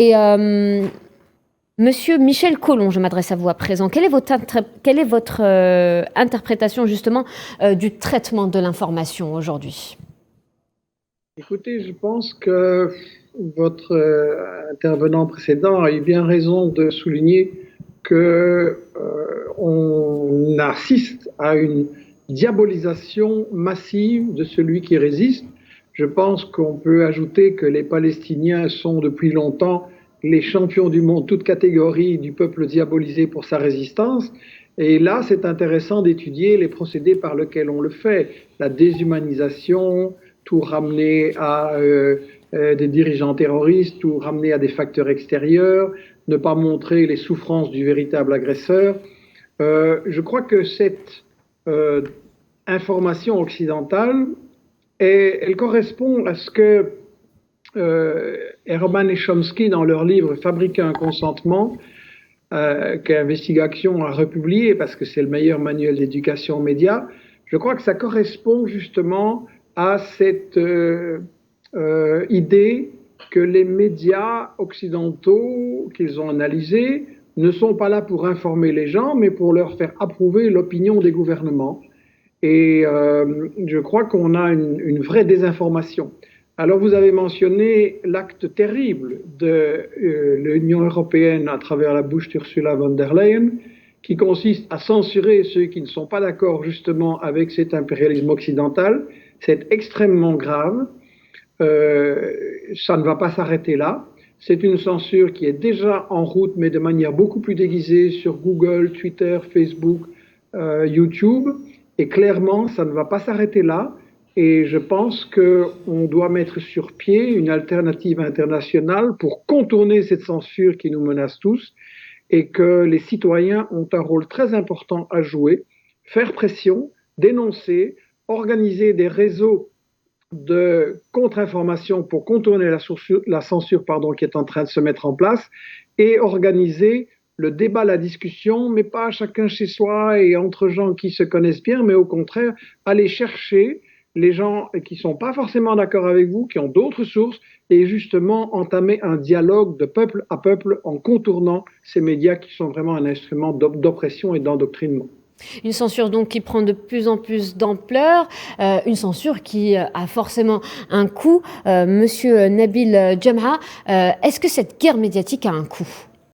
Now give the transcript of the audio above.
Et Monsieur Michel Collomb, je m'adresse à vous à présent. Quelle est votre interprétation justement du traitement de l'information aujourd'hui ? Écoutez, je pense que votre intervenant précédent a eu bien raison de souligner que on assiste à une diabolisation massive de celui qui résiste. Je pense qu'on peut ajouter que les Palestiniens sont depuis longtemps les champions du monde, toute catégorie du peuple diabolisé pour sa résistance. Et là, c'est intéressant d'étudier les procédés par lesquels on le fait. La déshumanisation, tout ramener à des dirigeants terroristes, tout ramener à des facteurs extérieurs, ne pas montrer les souffrances du véritable agresseur. Je crois que cette information occidentale, elle correspond à ce que Herman et Chomsky, dans leur livre Fabriquer un consentement, qu'Investigation a republié parce que c'est le meilleur manuel d'éducation aux médias, je crois que ça correspond justement à cette idée que les médias occidentaux qu'ils ont analysés ne sont pas là pour informer les gens, mais pour leur faire approuver l'opinion des gouvernements. Et je crois qu'on a une vraie désinformation. Alors vous avez mentionné l'acte terrible de l'Union européenne à travers la bouche d'Ursula von der Leyen, qui consiste à censurer ceux qui ne sont pas d'accord justement avec cet impérialisme occidental. C'est extrêmement grave. Ça ne va pas s'arrêter là. C'est une censure qui est déjà en route, mais de manière beaucoup plus déguisée sur Google, Twitter, Facebook, YouTube. Et clairement, ça ne va pas s'arrêter là. Et je pense qu'on doit mettre sur pied une alternative internationale pour contourner cette censure qui nous menace tous, et que les citoyens ont un rôle très important à jouer, faire pression, dénoncer, organiser des réseaux de contre-information pour contourner la censure qui est en train de se mettre en place, et organiser le débat, la discussion, mais pas chacun chez soi et entre gens qui se connaissent bien, mais au contraire, aller chercher les gens qui ne sont pas forcément d'accord avec vous, qui ont d'autres sources, et justement entamer un dialogue de peuple à peuple en contournant ces médias qui sont vraiment un instrument d'oppression et d'endoctrinement. Une censure donc qui prend de plus en plus d'ampleur, une censure qui a forcément un coût. Monsieur Nabil Djamha, est-ce que cette guerre médiatique a un coût ?